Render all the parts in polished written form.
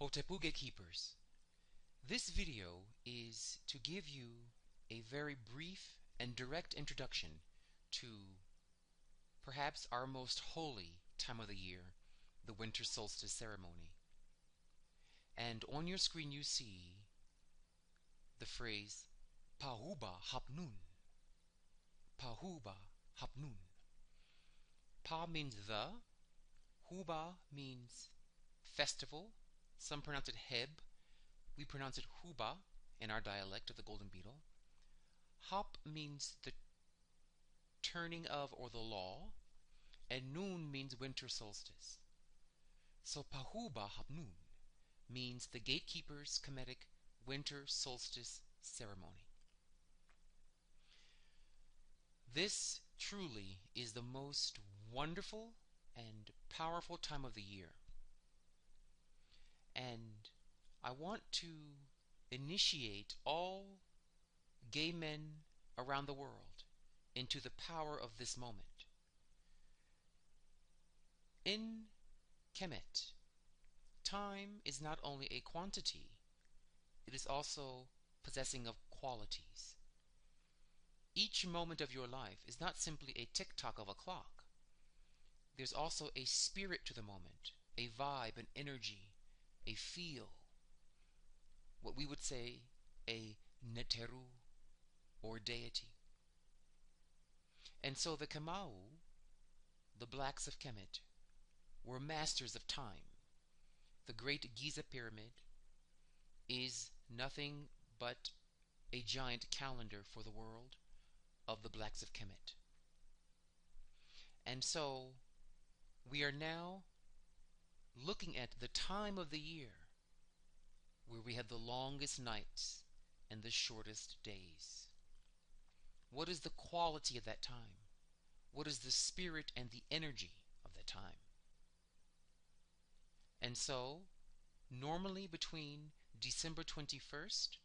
Hotepu Gatekeepers. This video is to give you a very brief and direct introduction to perhaps our most holy time of the year, the winter solstice ceremony. And on your screen you see the phrase Pahuba Hapnun. Pahuba Hapnun. Pa means the, Huba means festival. Some pronounce it Heb. We pronounce it Huba in our dialect of the golden beetle. Hap means the turning of or the law, and Nun means winter solstice. So Pahuba Hapnun means the gatekeeper's Kemetic winter solstice ceremony. This truly is the most wonderful and powerful time of the year. And I want to initiate all gay men around the world into the power of this moment. In Kemet, time is not only a quantity, it is also possessing of qualities. Each moment of your life is not simply a tick-tock of a clock. There's also a spirit to the moment, a vibe, an energy, a feel. What we would say a neteru, or deity. And so the Kamau, the blacks of Kemet, were masters of time. The great Giza pyramid is nothing but a giant calendar for the world of the blacks of Kemet. And so we are now looking at the time of the year where we have the longest nights and the shortest days. What is the quality of that time? What is the spirit and the energy of that time? And so, normally between December 21st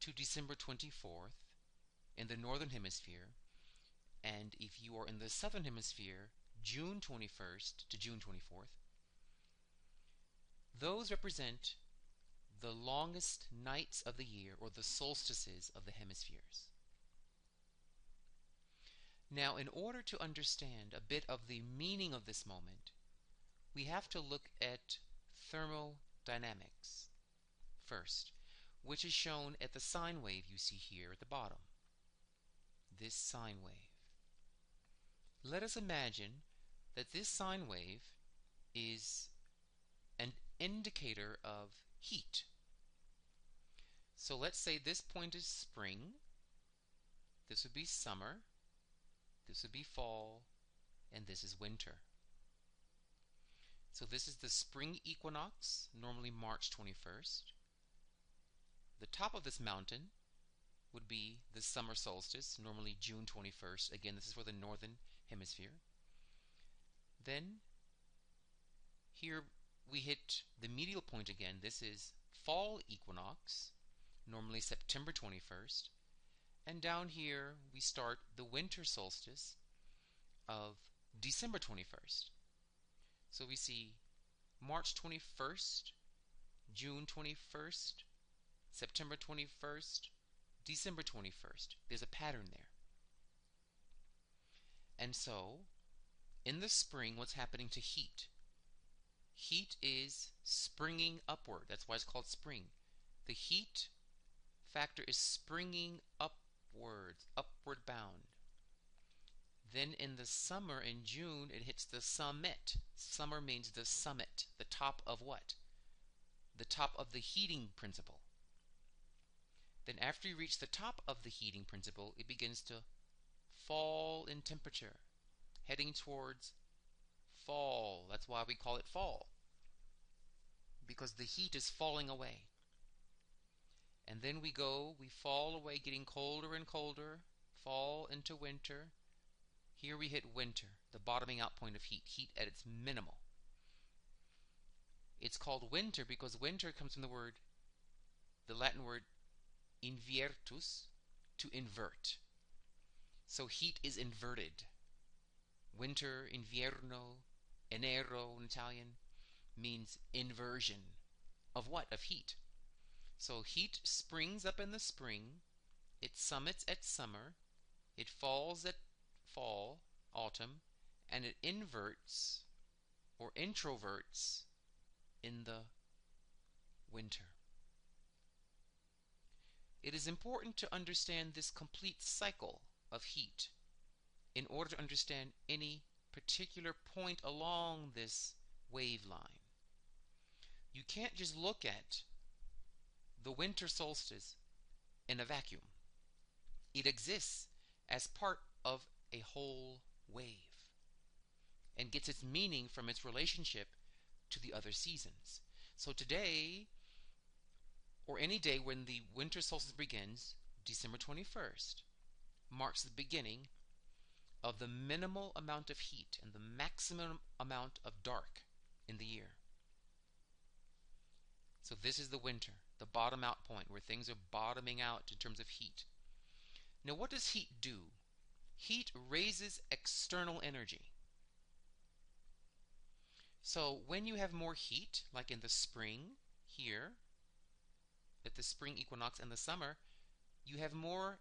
to December 24th in the Northern Hemisphere, and if you are in the Southern Hemisphere, June 21st to June 24th, those represent the longest nights of the year, or the solstices of the hemispheres. Now, in order to understand a bit of the meaning of this moment, we have to look at thermodynamics first, which is shown at the sine wave you see here at the bottom. This sine wave. Let us imagine that this sine wave is an indicator of heat. So let's say this point is spring, this would be summer, this would be fall, and this is winter. So this is the spring equinox, normally March 21st. The top of this mountain would be the summer solstice, normally June 21st. Again, this is for the northern hemisphere. Then here we hit the medial point again. This is fall equinox, normally September 21st. And down here we start the winter solstice of December 21st. So we see March 21st, June 21st, September 21st, December 21st. There's a pattern there. And so, in the spring, what's happening to heat? Heat is springing upward. That's why it's called spring. The heat factor is springing upwards, upward bound. Then in the summer, in June, it hits the summit. Summer means the summit. The top of what? The top of the heating principle. Then after you reach the top of the heating principle, it begins to fall in temperature, heading towards fall. That's why we call it fall, because the heat is falling away. And then we fall away, getting colder and colder, fall into winter. Here we hit winter, the bottoming out point of heat, heat at its minimal. It's called winter because winter comes from the Latin word inviertus, to invert. So heat is inverted. Winter, invierno, enero in Italian, means inversion. Of what? Of heat. So heat springs up in the spring, it summits at summer, it falls at fall, autumn, and it inverts or introverts in the winter. It is important to understand this complete cycle of heat in order to understand any particular point along this wave line. You can't just look at the winter solstice in a vacuum. It exists as part of a whole wave and gets its meaning from its relationship to the other seasons. So today, or any day when the winter solstice begins, December 21st, marks the beginning of the minimal amount of heat and the maximum amount of dark in the year. So this is the winter, the bottom out point where things are bottoming out in terms of heat. Now what does heat do? Heat raises external energy. So when you have more heat, like in the spring here, at the spring equinox and the summer, you have more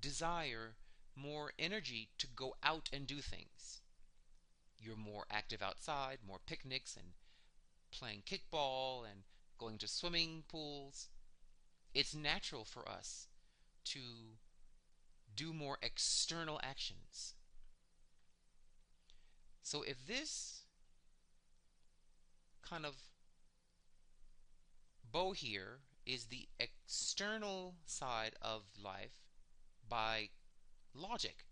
desire, more energy to go out and do things. You're more active outside, more picnics and playing kickball and going to swimming pools. It's natural for us to do more external actions. So if this kind of bow here is the external side of life, by logic,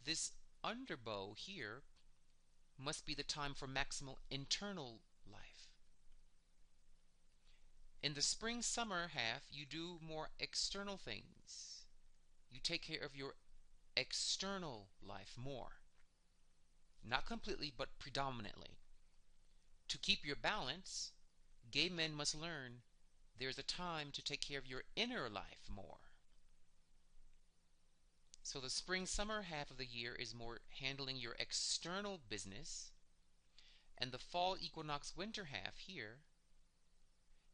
this underbow here must be the time for maximal internal life. In the spring-summer half, you do more external things. You take care of your external life more. Not completely, but predominantly. To keep your balance, gay men must learn there's a time to take care of your inner life more. So the spring-summer half of the year is more handling your external business, and the fall equinox winter half here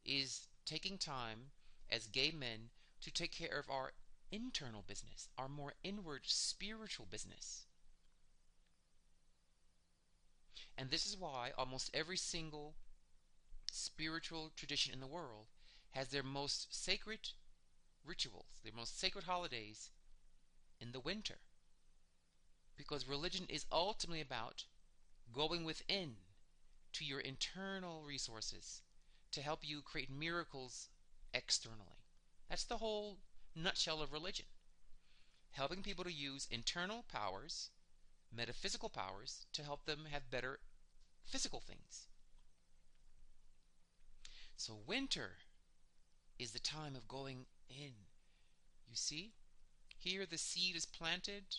is taking time as gay men to take care of our internal business, our more inward spiritual business. And this is why almost every single spiritual tradition in the world has their most sacred rituals, their most sacred holidays in the winter. Because religion is ultimately about going within to your internal resources to help you create miracles externally. That's the whole nutshell of religion. Helping people to use internal powers, metaphysical powers, to help them have better physical things. So winter is the time of going in. You see? Here the seed is planted.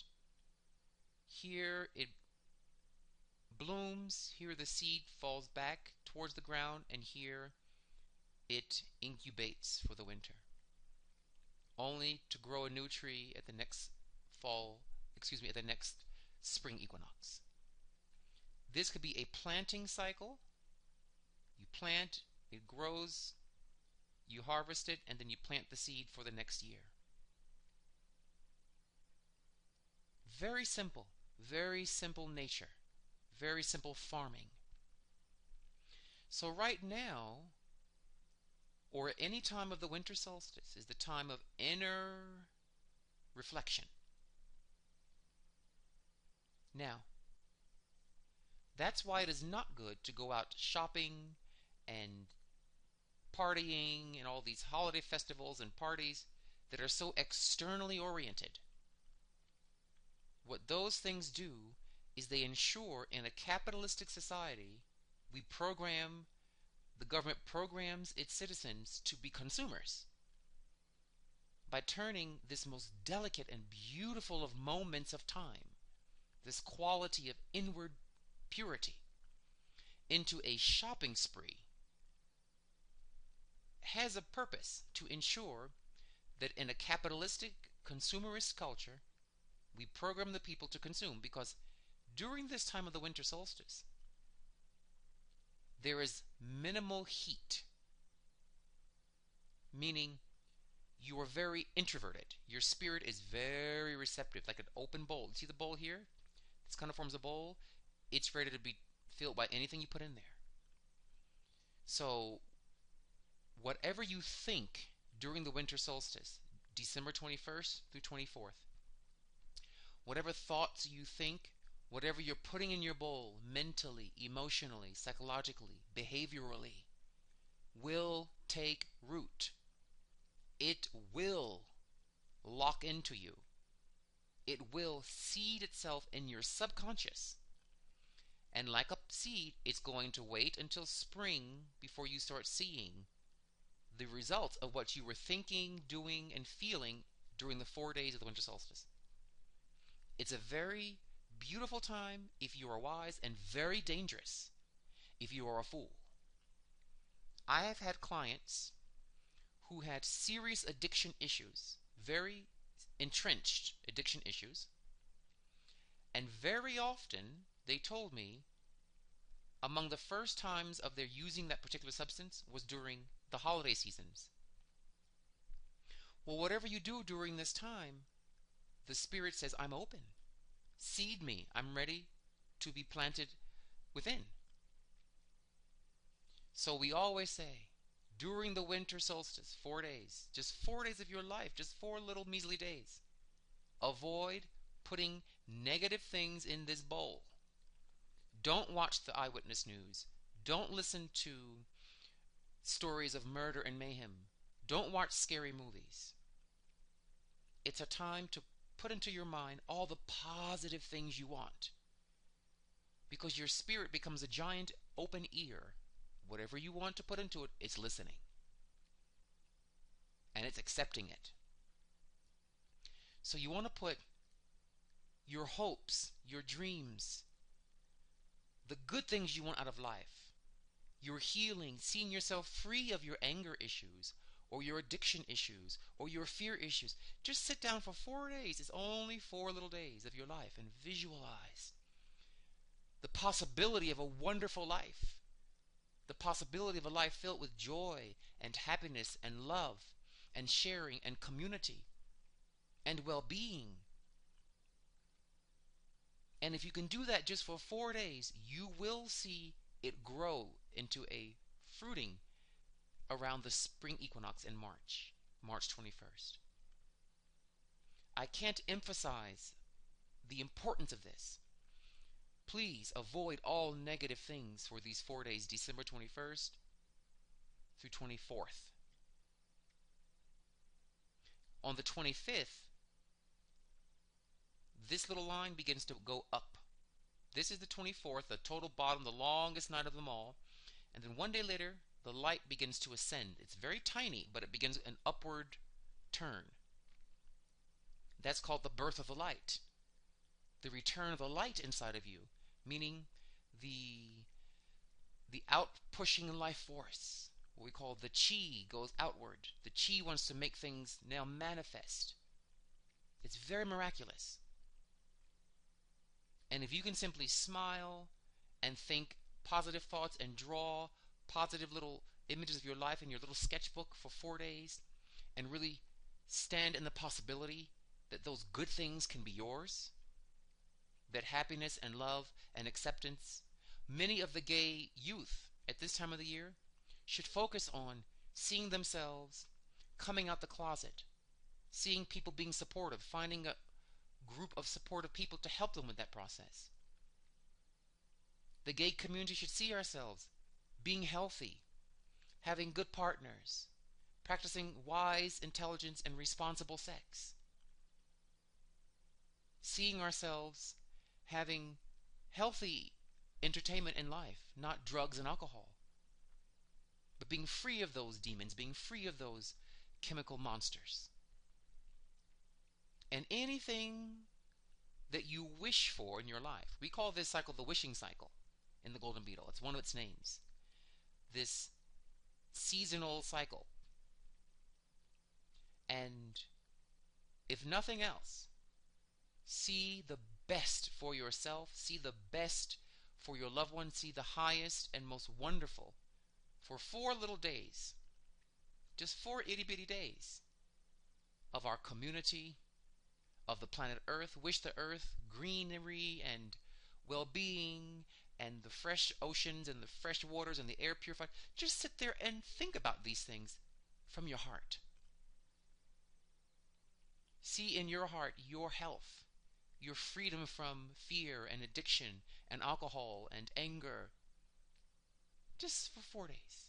Here it blooms. Here the seed falls back towards the ground. And here it incubates for the winter, only to grow a new tree at the next at the next spring equinox. This could be a planting cycle. You plant, it grows, you harvest it, and then you plant the seed for the next year. Very simple nature, very simple farming. So right now, or at any time of the winter solstice, is the time of inner reflection. Now, that's why it is not good to go out shopping and partying and all these holiday festivals and parties that are so externally oriented. What those things do is they ensure in a capitalistic society the government programs its citizens to be consumers by turning this most delicate and beautiful of moments of time, this quality of inward purity, into a shopping spree. Has a purpose to ensure that in a capitalistic, consumerist culture, we program the people to consume, because during this time of the winter solstice, there is minimal heat. meaning you are very introverted. Your spirit is very receptive, like an open bowl. See the bowl here? This kind of forms a bowl. It's ready to be filled by anything you put in there. So whatever you think during the winter solstice, December 21st through 24th, whatever thoughts you think, whatever you're putting in your bowl mentally, emotionally, psychologically, behaviorally, will take root. It will lock into you. It will seed itself in your subconscious. And like a seed, it's going to wait until spring before you start seeing the results of what you were thinking, doing, and feeling during the 4 days of the winter solstice. It's a very beautiful time if you are wise, and very dangerous if you are a fool. I have had clients who had serious addiction issues, very entrenched addiction issues, and very often they told me among the first times of their using that particular substance was during the holiday seasons. Well, whatever you do during this time, the Spirit says, I'm open. Seed me. I'm ready to be planted within. So we always say, during the winter solstice, 4 days, just 4 days of your life, just 4 little measly days, avoid putting negative things in this bowl. Don't watch the eyewitness news. Don't listen to stories of murder and mayhem. Don't watch scary movies. It's a time to put into your mind all the positive things you want, because your spirit becomes a giant open ear. Whatever you want to put into it, it's listening. And it's accepting it. So you want to put your hopes, your dreams, the good things you want out of life, your healing, seeing yourself free of your anger issues, or your addiction issues, or your fear issues. Just sit down for 4 days. It's only 4 little days of your life, and visualize the possibility of a wonderful life. The possibility of a life filled with joy and happiness and love and sharing and community and well-being. And if you can do that just for 4 days, you will see it grow into a fruiting around the spring equinox in March 21st. I can't emphasize the importance of this. Please avoid all negative things for these 4 days, December 21st through 24th. On the 25th, this little line begins to go up. This is the 24th, the total bottom, the longest night of them all. And then 1 day later, the light begins to ascend. It's very tiny, but it begins an upward turn. That's called the birth of the light. The return of the light inside of you, meaning the out-pushing life force, what we call the chi, goes outward. The chi wants to make things now manifest. It's very miraculous. And if you can simply smile and think positive thoughts and draw positive little images of your life in your little sketchbook for 4 days, and really stand in the possibility that those good things can be yours, that happiness and love and acceptance. Many of the gay youth at this time of the year should focus on seeing themselves coming out the closet, seeing people being supportive, finding a group of supportive people to help them with that process. The gay community should see ourselves being healthy, having good partners, practicing wise intelligence and responsible sex, seeing ourselves having healthy entertainment in life, not drugs and alcohol, but being free of those demons, being free of those chemical monsters. And anything that you wish for in your life, we call this cycle the wishing cycle in the Golden Beetle. It's one of its names. This seasonal cycle. And if nothing else, see the best for yourself, see the best for your loved one, see the highest and most wonderful for 4 little days Just 4 itty-bitty days of our community, of the planet Earth. Wish the Earth greenery and well-being and the fresh oceans and the fresh waters and the air purified. Just sit there and think about these things from your heart. See in your heart your health, your freedom from fear and addiction and alcohol and anger. Just for 4 days.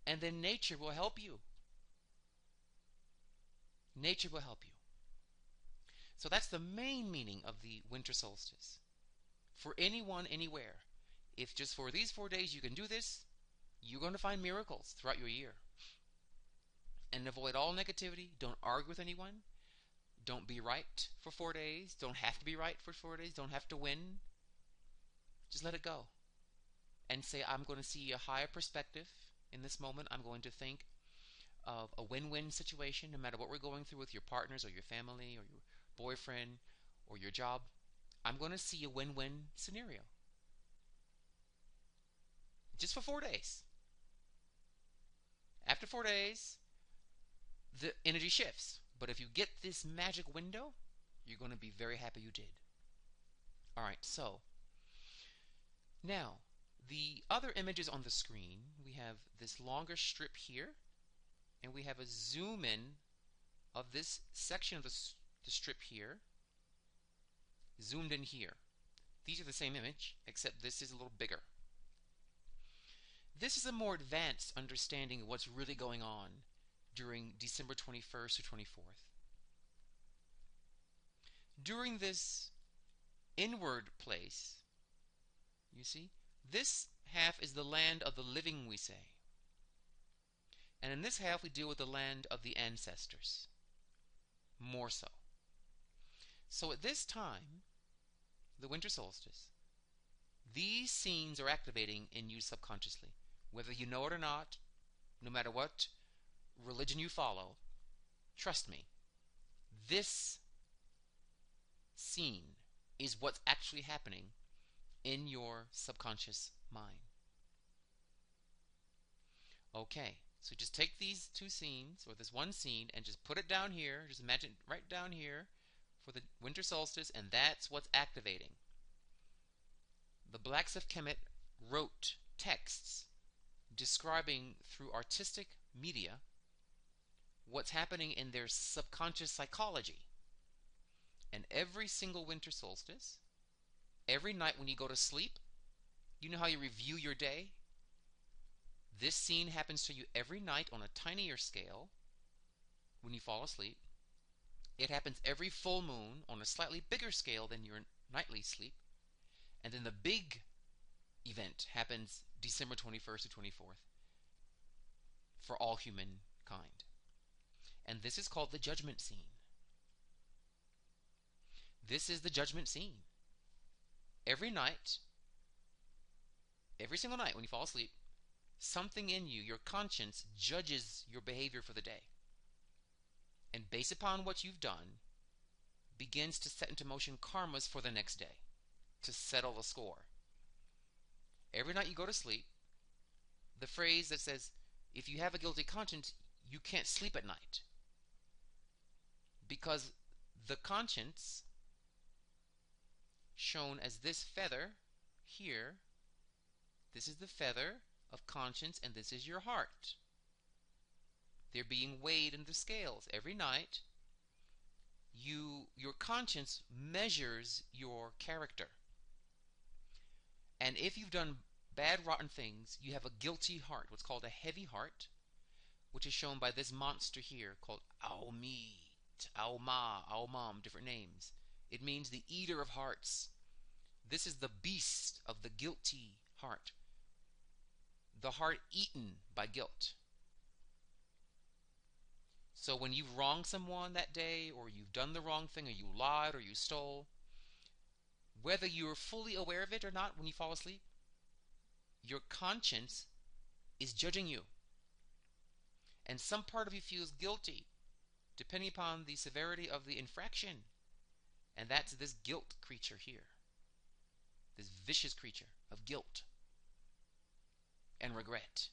And then nature will help you. Nature will help you. So that's the main meaning of the winter solstice. For anyone, anywhere. If just for these 4 days you can do this, you're going to find miracles throughout your year. And avoid all negativity. Don't argue with anyone. Don't be right for 4 days. Don't have to be right for 4 days. Don't have to win. Just let it go. And say, I'm going to see a higher perspective in this moment. I'm going to think of a win-win situation, no matter what we're going through with your partners or your family or your boyfriend or your job. I'm going to see a win-win scenario. Just for 4 days. After 4 days, the energy shifts. But if you get this magic window, you're going to be very happy you did. Alright, so now the other images on the screen, we have this longer strip here, and we have a zoom in of this section of the strip here, zoomed in here. These are the same image, except this is a little bigger. This is a more advanced understanding of what's really going on during December 21st to 24th. During this inward place, you see, this half is the land of the living, we say. And in this half we deal with the land of the ancestors. More so. So at this time, the winter solstice, these scenes are activating in you subconsciously. Whether you know it or not, no matter what religion you follow, trust me, this scene is what's actually happening in your subconscious mind. Okay, so just take these two scenes, or this one scene, and just put it down here. Just imagine right down here for the winter solstice, and that's what's activating. The Blacks of Kemet wrote texts describing through artistic media what's happening in their subconscious psychology. And every single winter solstice, every night when you go to sleep, you know how you review your day? This scene happens to you every night on a tinier scale when you fall asleep. It happens every full moon on a slightly bigger scale than your nightly sleep. And then the big event happens December 21st to 24th for all humankind. And this is called the judgment scene. This is the judgment scene. Every night, every single night when you fall asleep, something in you, your conscience, judges your behavior for the day. And based upon what you've done, begins to set into motion karmas for the next day to settle the score. Every night you go to sleep, the phrase that says, if you have a guilty conscience, you can't sleep at night. Because the conscience, shown as this feather here, this is the feather of conscience, and this is your heart. They're being weighed in the scales every night. Your conscience measures your character. And if you've done bad, rotten things, you have a guilty heart, what's called a heavy heart, which is shown by this monster here called Aumit, Auma, Aumam, different names. It means the eater of hearts. This is the beast of the guilty heart. The heart eaten by guilt. So when you've wronged someone that day, or you've done the wrong thing, or you lied, or you stole, whether you're fully aware of it or not when you fall asleep, your conscience is judging you. And some part of you feels guilty, depending upon the severity of the infraction. And that's this guilt creature here. This vicious creature of guilt and regret.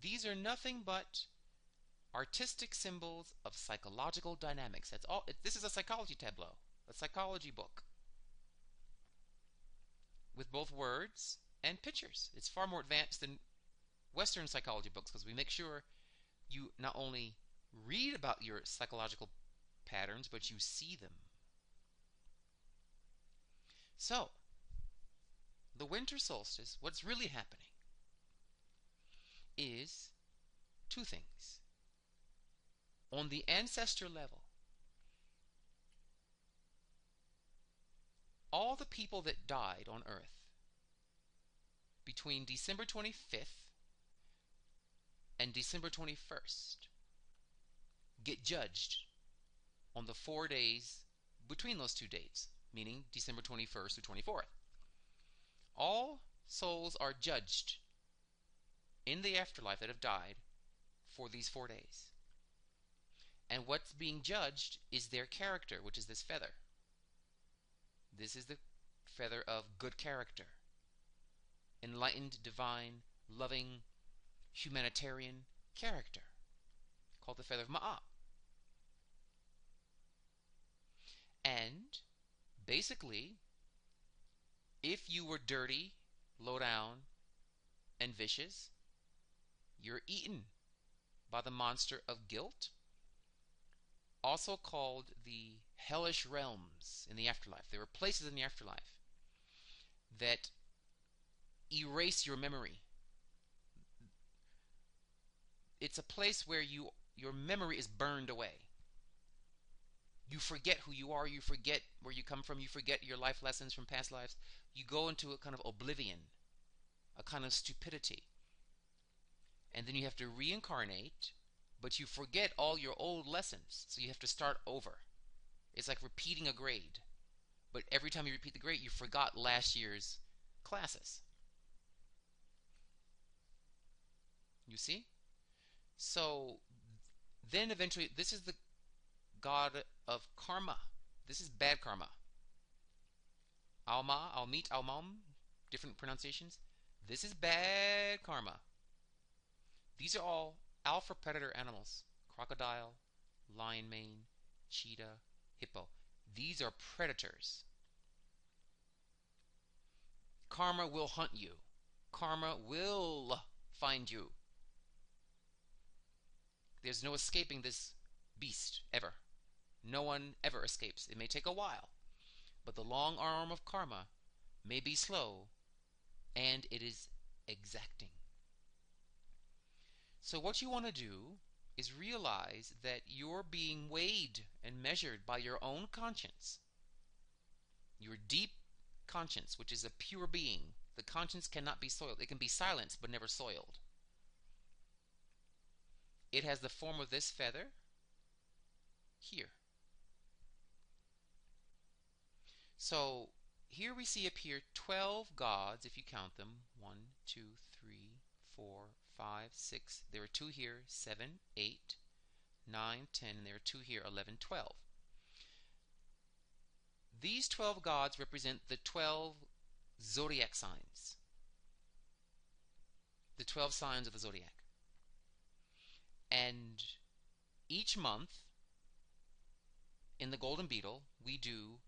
These are nothing but artistic symbols of psychological dynamics. That's all. This is a psychology tableau, a psychology book with both words and pictures. It's far more advanced than Western psychology books because we make sure you not only read about your psychological patterns, but you see them. So, the winter solstice, what's really happening is two things. On the ancestor level, all the people that died on Earth between December 25th and December 21st get judged on the 4 days between those two dates, meaning December 21st through 24th. All souls are judged in the afterlife that have died for these 4 days. And what's being judged is their character, which is this feather. This is the feather of good character. Enlightened, divine, loving, humanitarian character, called the feather of Ma'at. And basically, if you were dirty, low down, and vicious, you're eaten by the monster of guilt, also called the hellish realms in the afterlife. There are places in the afterlife that erase your memory. It's a place where your memory is burned away. You forget who you are, you forget where you come from, you forget your life lessons from past lives. You go into a kind of oblivion, a kind of stupidity. And then you have to reincarnate, but you forget all your old lessons, so you have to start over. It's like repeating a grade. But every time you repeat the grade, you forgot last year's classes. You see? So then eventually, this is the god of karma. This is bad karma. Alma, Almit, Almam, different pronunciations. This is bad karma. These are all alpha predator animals. Crocodile, lion mane, cheetah, hippo. These are predators. Karma will hunt you. Karma will find you. There's no escaping this beast, ever. No one ever escapes. It may take a while, but the long arm of karma may be slow, and it is exacting. So what you want to do is realize that you're being weighed and measured by your own conscience. Your deep conscience, which is a pure being. The conscience cannot be soiled. It can be silenced, but never soiled. It has the form of this feather here. So here we see appear 12 gods, if you count them. 1, 2, 3, 4, 5, 6. There are 2 here. 7, 8, 9, 10, and there are 2 here. 11, 12. These 12 gods represent the 12 zodiac signs. The 12 signs of the zodiac. And each month in the Golden Beetle, we do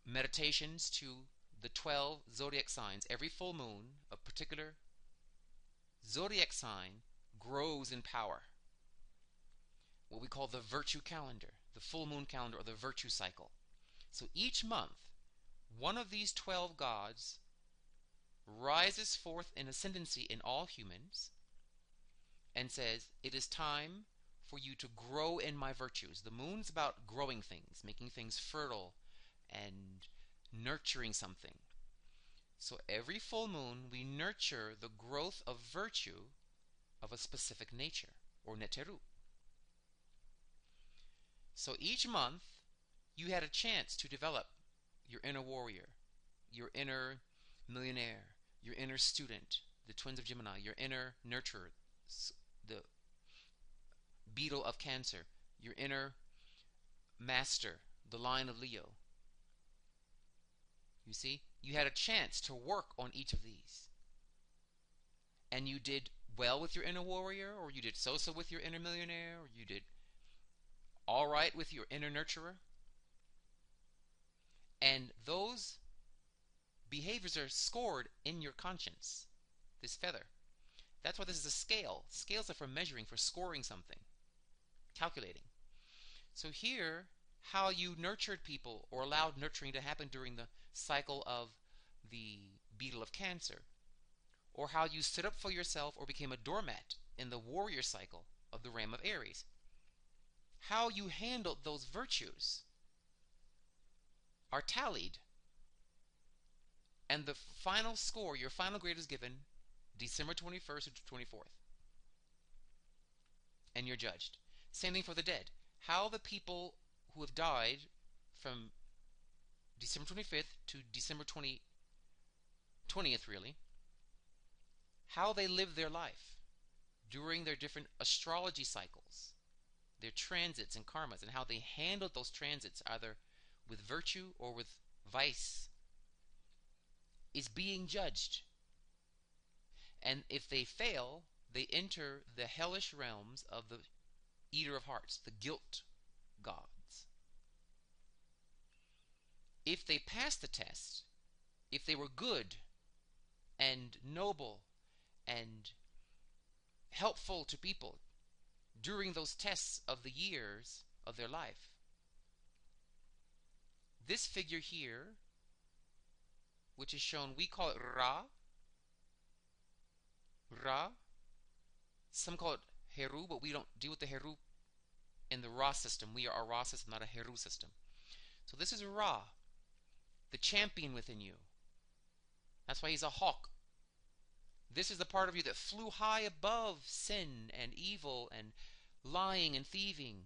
meditations to the 12 zodiac signs. Every full moon, a particular zodiac sign grows in power. What we call the virtue calendar, the full moon calendar, or the virtue cycle. So each month, one of these 12 gods rises forth in ascendancy in all humans and says, it is time for you to grow in my virtues. The moon's about growing things, making things fertile and nurturing something. So every full moon we nurture the growth of virtue of a specific nature, or neteru. So each month you had a chance to develop your inner warrior, your inner millionaire, your inner student, the twins of Gemini, your inner nurturer, the beetle of Cancer, your inner master, the lion of Leo. You see, you had a chance to work on each of these. And you did well with your inner warrior, or you did so-so with your inner millionaire, or you did all right with your inner nurturer. And those behaviors are scored in your conscience, this feather. That's why this is a scale. Scales are for measuring, for scoring something, calculating. So here, how you nurtured people or allowed nurturing to happen during the cycle of the beetle of Cancer, or how you stood up for yourself or became a doormat in the warrior cycle of the ram of Aries. How you handled those virtues are tallied, and the final score, your final grade, is given December 21st to 24th, and you're judged. Same thing for the dead. How the people who have died from December 25th to December 20th, really, how they live their life during their different astrology cycles, their transits and karmas, and how they handled those transits, either with virtue or with vice, is being judged. And if they fail, they enter the hellish realms of the Eater of Hearts, the guilt gods. If they pass the test, if they were good and noble and helpful to people during those tests of the years of their life, this figure here, which is shown, we call it Ra. Ra. Some call it Heru, but we don't deal with the Heru in the Ra system. We are a Ra system, not a Heru system. So this is Ra, the champion within you. That's why he's a hawk. This is the part of you that flew high above sin and evil and lying and thieving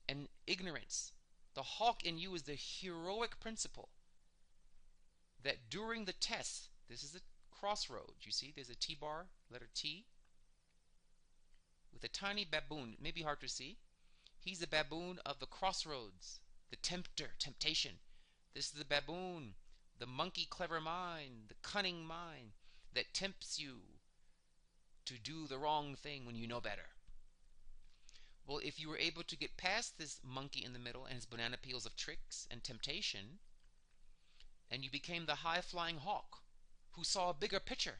and ignorance. The hawk in you is the heroic principle that during the test, this is the crossroads. You see, there's a T-bar, letter T, with a tiny baboon. It may be hard to see. He's the baboon of the crossroads, the tempter, temptation. This is the baboon, the monkey clever mind, the cunning mind that tempts you to do the wrong thing when you know better. Well, if you were able to get past this monkey in the middle and his banana peels of tricks and temptation, and you became the high-flying hawk who saw a bigger picture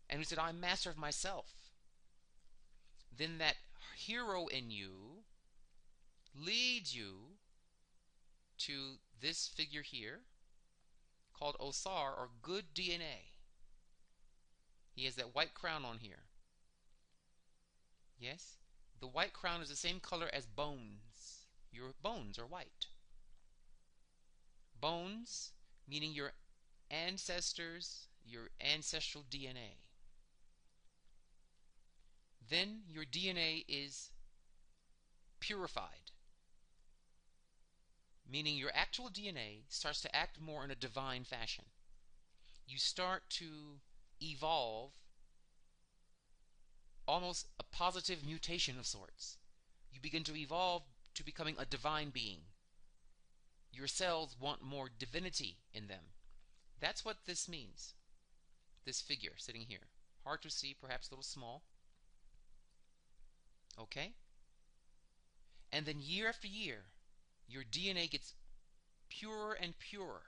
and who said, I'm master of myself, then that hero in you leads you to this figure here called Osar, or good DNA. He has that white crown on here. Yes? The white crown is the same color as bones. Your bones are white. Bones, meaning your ancestors, your ancestral DNA. Then your DNA is purified, meaning your actual DNA starts to act more in a divine fashion. You start to evolve almost a positive mutation of sorts. You begin to evolve to becoming a divine being. Your cells want more divinity in them. That's what this means. This figure sitting here. Hard to see, perhaps a little small. Okay? And then year after year, your DNA gets purer and purer.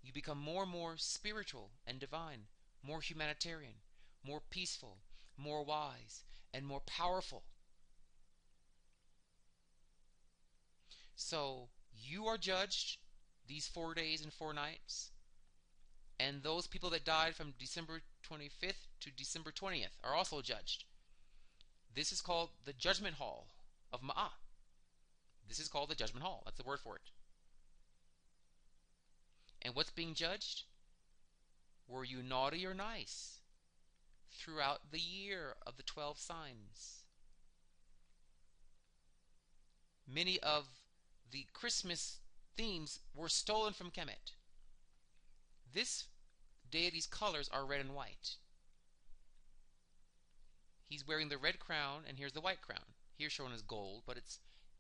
You become more and more spiritual and divine, more humanitarian, more peaceful, more wise, and more powerful. So you are judged these 4 days and 4 nights, and those people that died from December 25th to December 20th are also judged. This is called the Judgment Hall of Ma'at. This is called the Judgment Hall. That's the word for it. And what's being judged? Were you naughty or nice throughout the year of the 12 signs? Many of the Christmas themes were stolen from Kemet. This deity's colors are red and white. He's wearing the red crown, and here's the white crown. Here shown as gold, but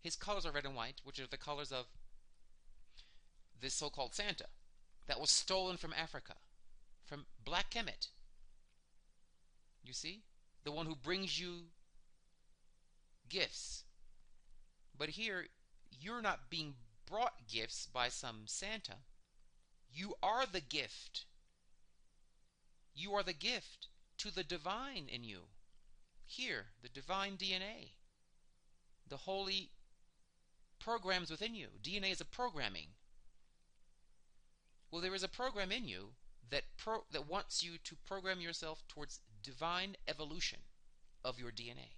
his colors are red and white, which are the colors of this so-called Santa that was stolen from Africa, from Black Kemet. see? The one who brings you gifts. But here, you're not being brought gifts by some Santa. You are the gift. You are the gift to the divine in you. Here, the divine DNA. The holy programs within you. DNA is a programming. Well, there is a program in you that wants you to program yourself towards divine evolution of your DNA,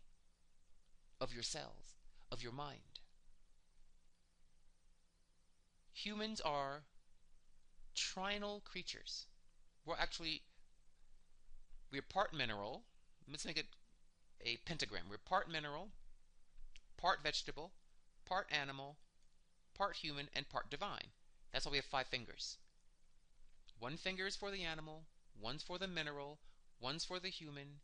of your cells, of your mind. Humans are trinal creatures. We're part mineral. Let's make it a pentagram. We're part mineral, part vegetable, part animal, part human, and part divine. That's why we have 5 fingers. 1 finger is for the animal, one's for the mineral, one's for the human,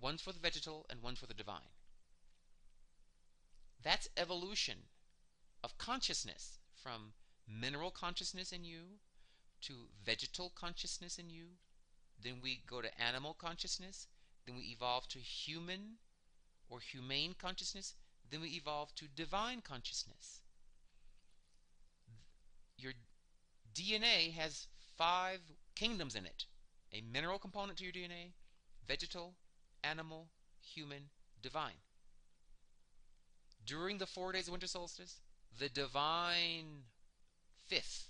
one's for the vegetal, and one's for the divine. That's evolution of consciousness, from mineral consciousness in you to vegetal consciousness in you. Then we go to animal consciousness. Then we evolve to human or humane consciousness. Then we evolve to divine consciousness. Your DNA has 5 kingdoms in it. A mineral component to your DNA, vegetal, animal, human, divine. During the 4 days of winter solstice, the divine 5th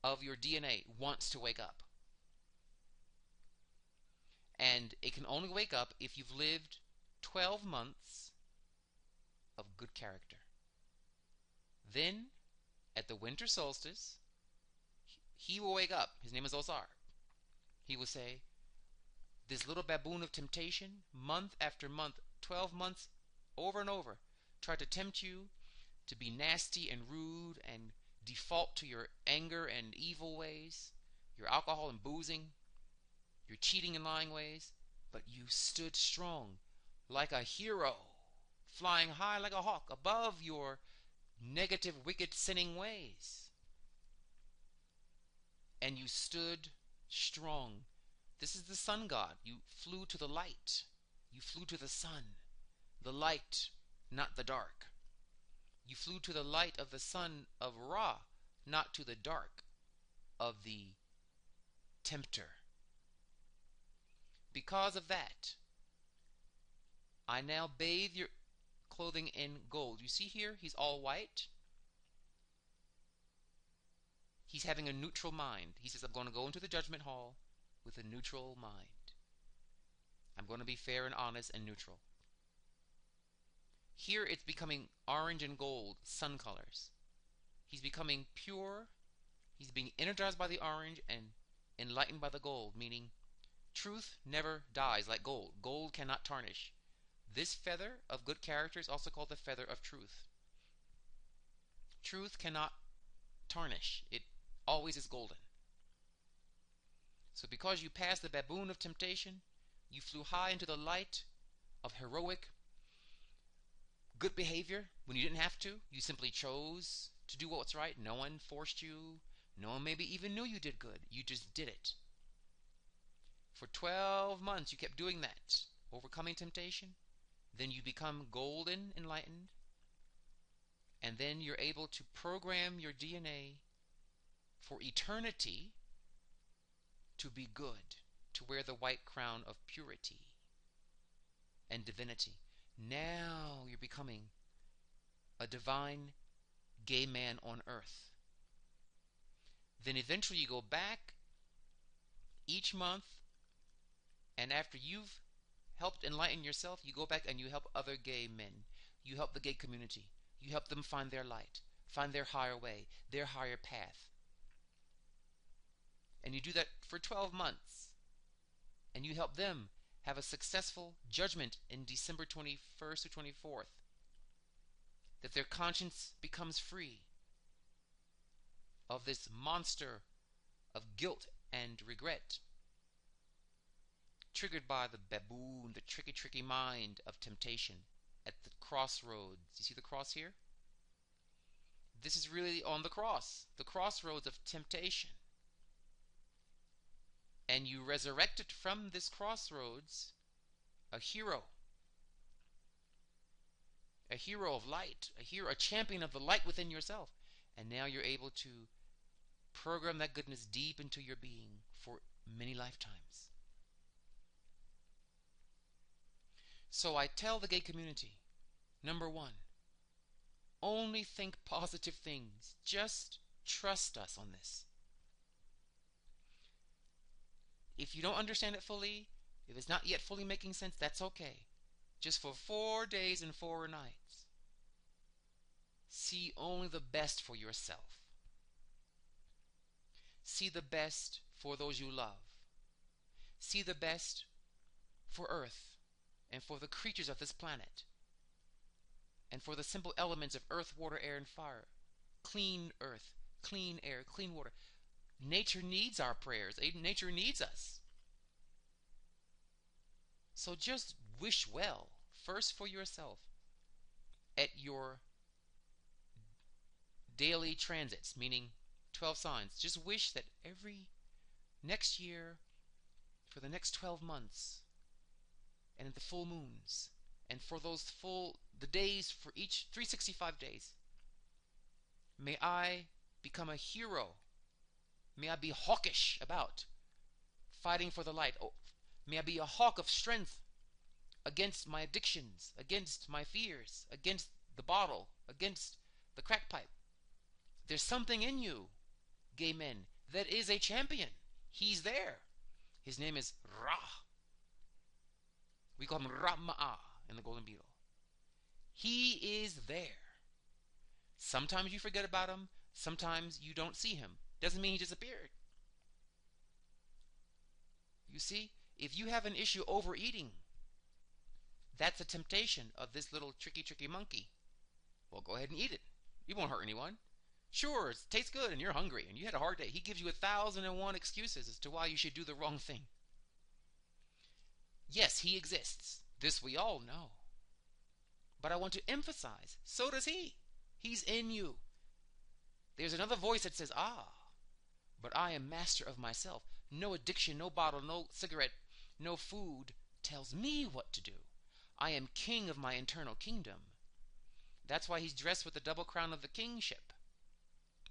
of your DNA wants to wake up. And it can only wake up if you've lived 12 months of good character. Then, at the winter solstice, he will wake up. His name is Ozar. He will say, this little baboon of temptation, month after month, 12 months, over and over, tried to tempt you to be nasty and rude and default to your anger and evil ways, your alcohol and boozing, your cheating and lying ways, but you stood strong like a hero, flying high like a hawk above your negative, wicked, sinning ways. And you stood strong. This is the sun god. You flew to the light. You flew to the sun. The light, not the dark. You flew to the light of the sun of Ra, not to the dark of the tempter. Because of that, I now bathe your clothing in gold. You see here, he's all white. He's having a neutral mind. He says, I'm going to go into the judgment hall with a neutral mind. I'm going to be fair and honest and neutral. Here it's becoming orange and gold, sun colors. He's becoming pure. He's being energized by the orange and enlightened by the gold, meaning truth never dies like gold. Gold cannot tarnish. This feather of good character is also called the feather of truth. Truth cannot tarnish. It always is golden. So because you passed the baboon of temptation, you flew high into the light of heroic good behavior when you didn't have to. You simply chose to do what's right. No one forced you. No one maybe even knew you did good. You just did it. For 12 months you kept doing that, overcoming temptation. Then you become golden, enlightened. And then you're able to program your DNA for eternity to be good, to wear the white crown of purity and divinity. Now you're becoming a divine gay man on earth. Then eventually you go back each month, and after you've helped enlighten yourself, you go back and you help other gay men. You help the gay community. You help them find their light, find their higher way, their higher path. And you do that for 12 months. And you help them have a successful judgment in December 21st or 24th. That their conscience becomes free of this monster of guilt and regret, triggered by the baboon, the tricky mind of temptation at the crossroads. You see the cross here? This is really on the cross, the crossroads of temptation. and you resurrected from this crossroads a hero of light, a champion of the light within yourself. And now you're able to program that goodness deep into your being for many lifetimes. So I tell the gay community, number one, only think positive things. Just trust us on this. If you don't understand it fully, if it's not yet fully making sense, that's okay. Just for 4 days and 4 nights, see only the best for yourself. See the best for those you love. See the best for Earth and for the creatures of this planet, and for the simple elements of earth, water, air, and fire. Clean earth, clean air, clean water. Nature needs our prayers. Nature needs us. So just wish well, first for yourself, at your daily transits, meaning 12 signs. Just wish that every next year, for the next 12 months, and in the full moons, and for the days for each 365 days, may I become a hero. May I be hawkish about fighting for the light. Oh, may I be a hawk of strength against my addictions, against my fears, against the bottle, against the crack pipe. There's something in you, gay men, that is a champion. He's there. His name is Ra. We call him Ra-Ma'a in the Golden Beetle. He is there. Sometimes you forget about him. Sometimes you don't see him. Doesn't mean he disappeared. You see, if you have an issue overeating, that's a temptation of this little tricky monkey. Well, go ahead and eat it. You won't hurt anyone. Sure, it tastes good and you're hungry and you had a hard day. He gives you 1,001 excuses as to why you should do the wrong thing. Yes, he exists. This we all know. But I want to emphasize, so does he. He's in you. There's another voice that says, but I am master of myself. No addiction, no bottle, no cigarette, no food tells me what to do. I am king of my internal kingdom. That's why he's dressed with the double crown of the kingship.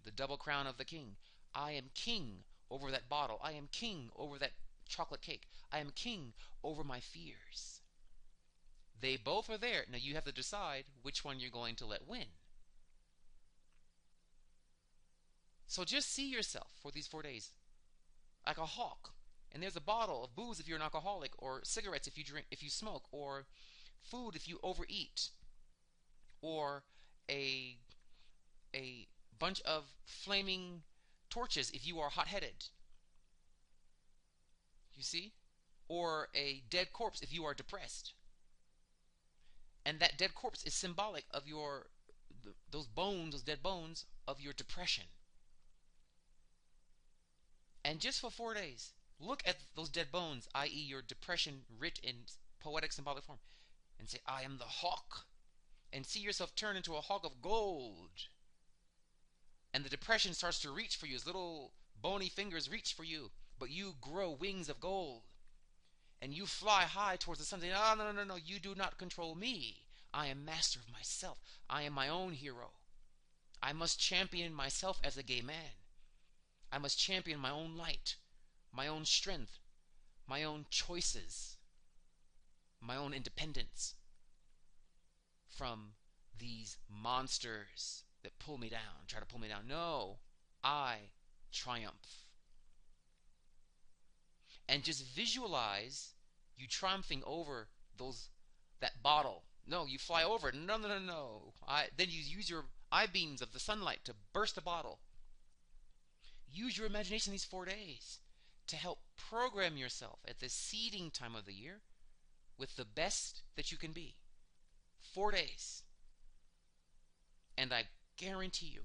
The double crown of the king. I am king over that bottle. I am king over that chocolate cake. I am king over my fears. They both are there. Now you have to decide which one you're going to let win. So just see yourself for these 4 days like a hawk. And there's a bottle of booze if you're an alcoholic, or cigarettes if you smoke, or food if you overeat, or a bunch of flaming torches if you are hot-headed. You see? Or a dead corpse if you are depressed. And that dead corpse is symbolic of those dead bones of your depression. And just for 4 days, look at those dead bones, i.e. your depression writ in poetic symbolic form, and say, I am the hawk. And see yourself turn into a hawk of gold. And the depression starts to reach for you. His little bony fingers reach for you. But you grow wings of gold. And you fly high towards the sun saying, no, you do not control me. I am master of myself. I am my own hero. I must champion myself as a gay man. I must champion my own light, my own strength, my own choices, my own independence from these monsters that pull me down, try to pull me down. No, I triumph. And just visualize you triumphing over that bottle. No, you fly over it. No. Then you use your eye beams of the sunlight to burst the bottle. Use your imagination these 4 days to help program yourself at the seeding time of the year with the best that you can be. 4 days. And I guarantee you,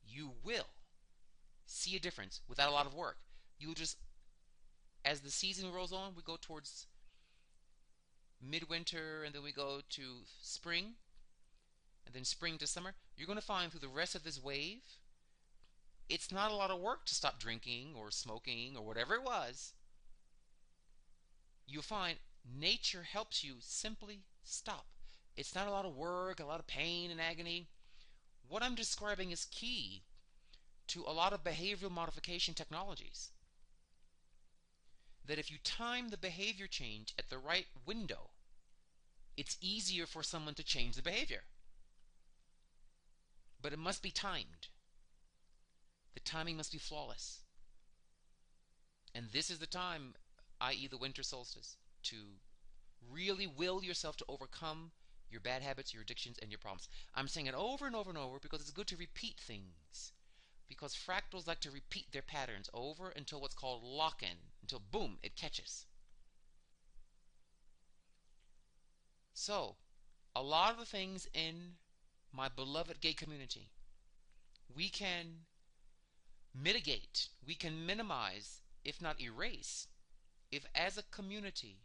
you will see a difference without a lot of work. You'll just, as the season rolls on, we go towards midwinter, and then we go to spring, and then spring to summer. You're going to find through the rest of this wave, it's not a lot of work to stop drinking or smoking or whatever it was. You'll find nature helps you simply stop. It's not a lot of work, a lot of pain and agony. What I'm describing is key to a lot of behavioral modification technologies. That if you time the behavior change at the right window, it's easier for someone to change the behavior. But it must be timed. The timing must be flawless. And this is the time, i.e. the winter solstice, to really will yourself to overcome your bad habits, your addictions, and your problems. I'm saying it over and over and over because it's good to repeat things. Because fractals like to repeat their patterns over until what's called lock-in, until boom, it catches. So, a lot of the things in my beloved gay community, we can mitigate, we can minimize, if not erase, if as a community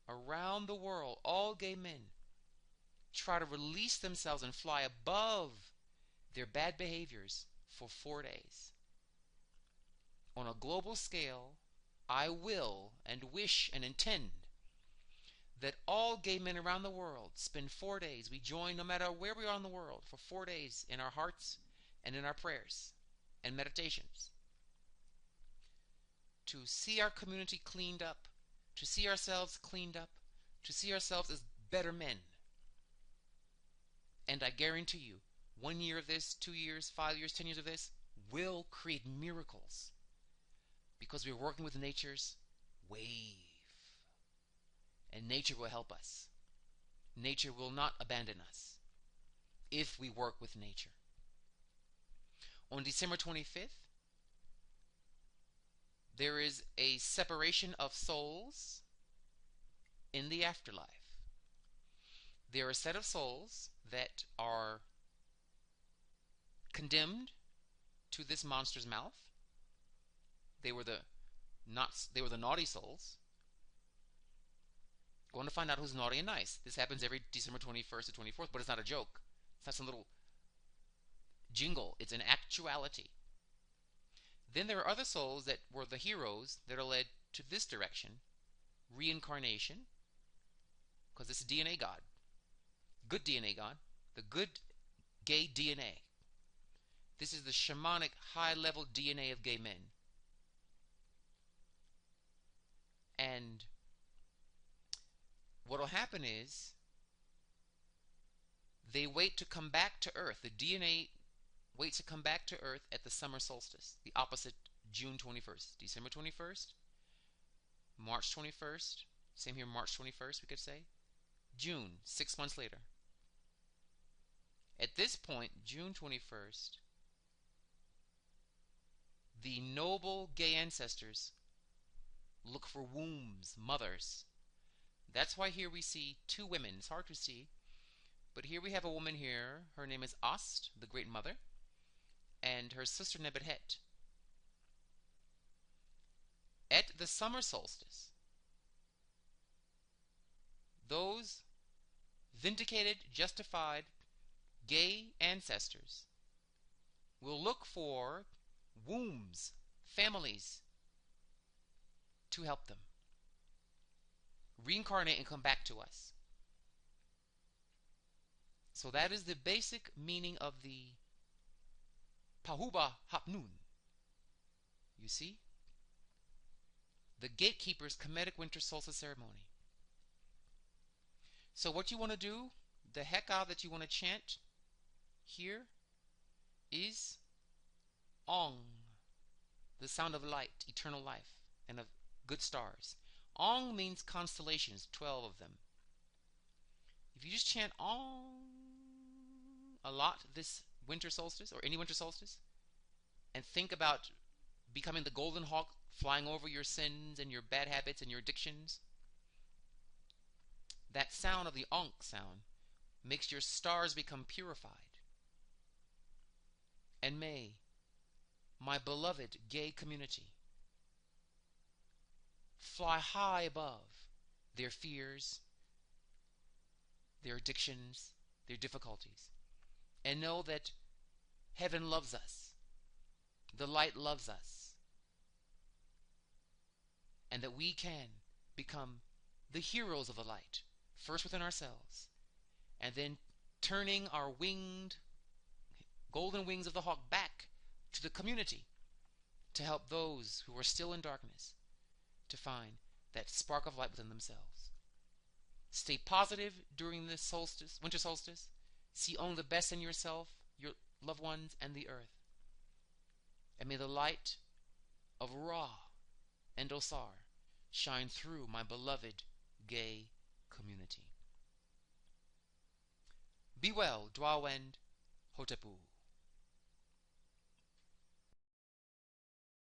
around the world, all gay men try to release themselves and fly above their bad behaviors for 4 days. On a global scale, I will and wish and intend that all gay men around the world spend 4 days. We join no matter where we are in the world for 4 days in our hearts and in our prayers and meditations to see our community cleaned up, to see ourselves cleaned up, to see ourselves as better men. And I guarantee you, 1 year of this, 2 years, 5 years, 10 years of this will create miracles because we're working with nature's wave. And nature will help us. Nature will not abandon us if we work with nature. On December 25th, there is a separation of souls in the afterlife. There are a set of souls that are condemned to this monster's mouth. They were the naughty souls. Going to find out who's naughty and nice. This happens every December 21st to 24th, but it's not a joke. It's not some little jingle. It's an actuality. Then there are other souls that were the heroes that are led to this direction. Reincarnation. Because this is DNA God. Good DNA God. The good gay DNA. This is the shamanic high-level DNA of gay men. And what will happen is they wait to come back to Earth. The DNA waits to come back to Earth at the summer solstice, the opposite June 21st. December 21st, March 21st, same here, March 21st, we could say. June, 6 months later. At this point, June 21st, the noble gay ancestors look for wombs, mothers. That's why here we see two women. It's hard to see, but here we have a woman here. Her name is Ast, the Great Mother, and her sister Nebuchadnezzar. At the summer solstice, those vindicated, justified, gay ancestors will look for wombs, families, to help them reincarnate and come back to us. So that is the basic meaning of the Pahuba Hapnun. You see? The gatekeeper's Kemetic winter solstice ceremony. So what you want to do, the Heka that you want to chant here is Ong, the sound of light, eternal life, and of good stars. Ong means constellations, 12 of them. If you just chant Ong a lot this winter solstice, or any winter solstice, and think about becoming the golden hawk flying over your sins and your bad habits and your addictions, that sound of the Ankh sound makes your stars become purified. And may my beloved gay community fly high above their fears, their addictions, their difficulties, and know that heaven loves us, the light loves us, and that we can become the heroes of the light, first within ourselves, and then turning our golden wings of the hawk back to the community to help those who are still in darkness to find that spark of light within themselves. Stay positive during this solstice, winter solstice. See only the best in yourself, your loved ones, and the earth. And may the light of Ra and Osar shine through my beloved gay community. Be well, Dwawend Hotepu.